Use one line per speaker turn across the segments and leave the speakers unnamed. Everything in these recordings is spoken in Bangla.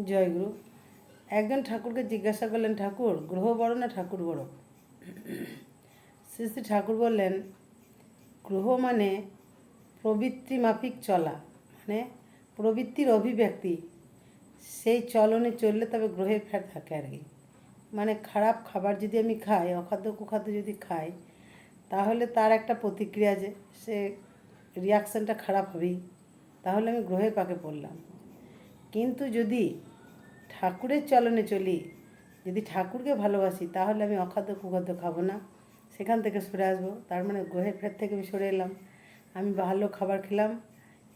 জয়গুরু। একজন ঠাকুরকে জিজ্ঞাসা করলেন, ঠাকুর, গ্রহ বড় না ঠাকুর বড়? শ্রী শ্রী ঠাকুর বললেন, গ্রহ মানে প্রবৃত্তি মাফিক চলা, মানে প্রবৃত্তির অভিব্যক্তি। সেই চলনে চললে তবে গ্রহের ফের থাকে আর কি। মানে খারাপ খাবার যদি আমি খাই, অখাদ্য কুখাদ্য যদি খাই, তাহলে তার একটা প্রতিক্রিয়া, যে সে রিয়াকশানটা খারাপ হবেই, তাহলে আমি গ্রহের পাকে পড়লাম। কিন্তু যদি ঠাকুরের চলনে চলি, যদি ঠাকুরকে ভালোবাসি, তাহলে আমি অখাদ্য কুখাদ্য খাবো না, সেখান থেকে সরে আসবো। তার মানে গ্রহের ফের থেকে আমি সরে এলাম। আমি ভালো খাবার খেলাম,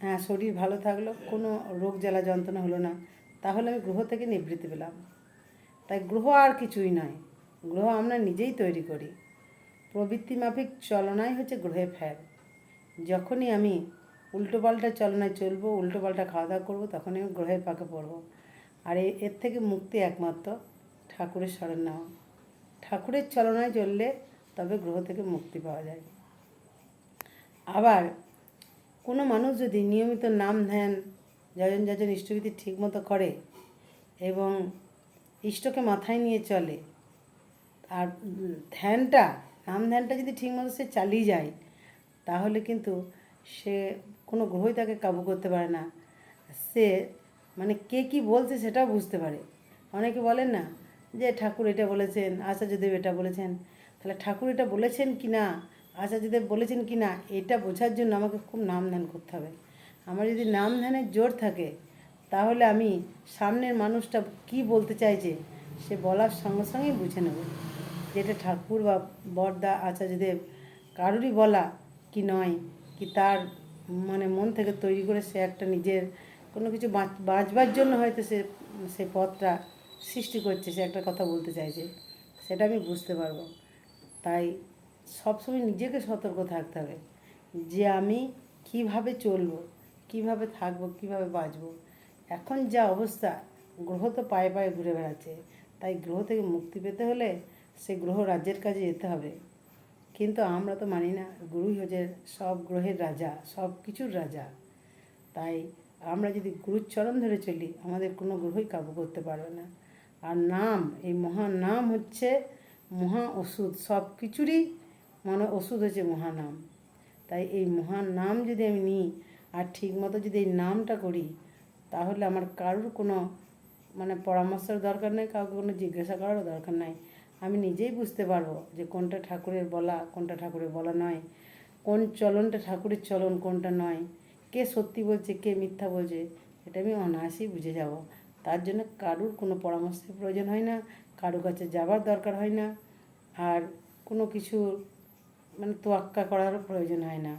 হ্যাঁ, শরীর ভালো থাকলো, কোনো রোগ জ্বালা যন্ত্রণা হলো না, তাহলে আমি গ্রহ থেকে নিবৃত্তি পেলাম। তাই গ্রহ আর কিছুই নয়, গ্রহ আমরা নিজেই তৈরি করি। প্রবৃত্তি মাফিক চলনাই হচ্ছে গ্রহে ফের। যখনই আমি উল্টোপাল্টা চলনায় চলবো, উল্টোপাল্টা খাওয়া দাওয়া করবো, তখনই আমি গ্রহের পাকে পড়বো। আর এর থেকে মুক্তি একমাত্র ঠাকুরের শরণ নেওয়া। ঠাকুরের চলনায় চললে তবে গ্রহ থেকে মুক্তি পাওয়া যায়। আবার কোনো মানুষ যদি নিয়মিত নাম ধ্যান যজন যজন ইষ্টবিধি ঠিকমতো করে এবং ইষ্টকে মাথায় নিয়ে চলে, আর নাম ধ্যানটা যদি ঠিকমতো সে চালিয়ে যায়, তাহলে কিন্তু সে কোনো গ্রহই তাকে কাবু করতে পারে না। সে মানে কে কী বলছে সেটাও বুঝতে পারে। অনেকে বলেন না যে ঠাকুর এটা বলেছেন, আচার্যদেব এটা বলেছেন, তাহলে ঠাকুর এটা বলেছেন কি না, আচার্যদেব বলেছেন কি না, এটা বোঝার জন্য আমাকে খুব নাম ধ্যান করতে হবে। আমার যদি নাম ধ্যানের জোর থাকে, তাহলে আমি সামনের মানুষটা কি বলতে চাইছে সে বলার সঙ্গে সঙ্গেই বুঝে নেব যেটা ঠাকুর বা বড়দা আচার্যদেব কারুরই বলা কি নয়, কি তার মানে মন থেকে তৈরি করে সে একটা নিজের কোনো কিছু বাঁচবার জন্য হয়তো সে পথটা সৃষ্টি করছে, সে একটা কথা বলতে চাইছে, সেটা আমি বুঝতে পারবো। তাই সবসময় নিজেকে সতর্ক থাকতে হবে যে আমি কিভাবে চলবো, কিভাবে থাকবো, কিভাবে বাঁচবো। এখন যা অবস্থা, গ্রহ তো পায়ে পায়ে ঘুরে বেড়াচ্ছে, তাই গ্রহ থেকে মুক্তি পেতে হলে সে গ্রহ রাজ্যের কাজে যেতে হবে। কিন্তু আমরা তো মানি না, গুরুই হচ্ছে সব গ্রহের রাজা, সব কিছুর রাজা। তাই আমরা যদি গুরুর চরণ ধরে চলি, আমাদের কোনো গ্রহই কাবু করতে পারবে না। আর নাম, এই মহান নাম হচ্ছে মহা ওষুধ, সব কিছুরই মানে ওষুধ হচ্ছে মহানাম। তাই এই মহান নাম যদি আমি নিই আর ঠিকমতো যদি এই নামটা করি, তাহলে আমার কারোর কোনো মানে পরামর্শের দরকার নেই, কাউকে কোনো জিজ্ঞাসা করারও দরকার নাই। আমি নিজেই বুঝতে পারবো যে কোনটা ঠাকুরের বলা, কোনটা ঠাকুরের বলা নয়, কোন চলনটা ঠাকুরের চলন, কোনটা নয়, কে সত্যি বলছে, কে মিথ্যা বলছে, এটা আমি অনায়াসেই বুঝে যাব। তার জন্য কারুর কোনো পরামর্শের প্রয়োজন হয় না, কারো কাছে যাবার দরকার হয় না, আর কোনো কিছু মানে তোয়াক্কা করারও প্রয়োজন হয় না।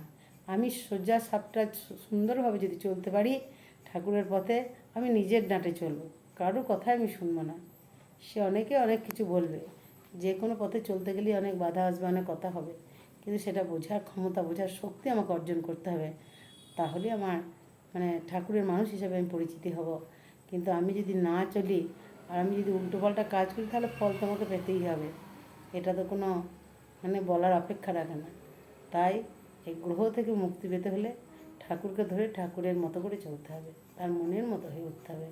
আমি সোজা সাপটা সুন্দরভাবে যদি চলতে পারি ঠাকুরের পথে, আমি নিজের ডাঁটে চলবো, কারোর কথাই আমি শুনবো না। সে অনেকে অনেক কিছু বলবে, যে কোনো পথে চলতে গেলেই অনেক বাধা আসবে, অনেক কথা হবে, কিন্তু সেটা বোঝার ক্ষমতা, বোঝার শক্তি আমাকে অর্জন করতে হবে। তাহলে আমার মানে ঠাকুরের মানুষ হিসেবে আমি পরিচিতি হব। কিন্তু আমি যদি না চলি আর আমি যদি উল্টোপাল্টা কাজ করি, তাহলে ফল তো আমাকে পেতেই হবে। এটা তো কোনো মানে বলার অপেক্ষা রাখে না। তাই এই গ্রহ থেকে মুক্তি পেতে হলে ঠাকুরকে ধরে ঠাকুরের মতো করে চলতে হবে, তার মনের মতো হয়ে উঠতে হবে।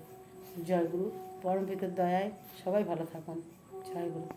জয়গুরু। পরম পিতার দয়ায় সবাই ভালো থাকুন। জয়গুরু।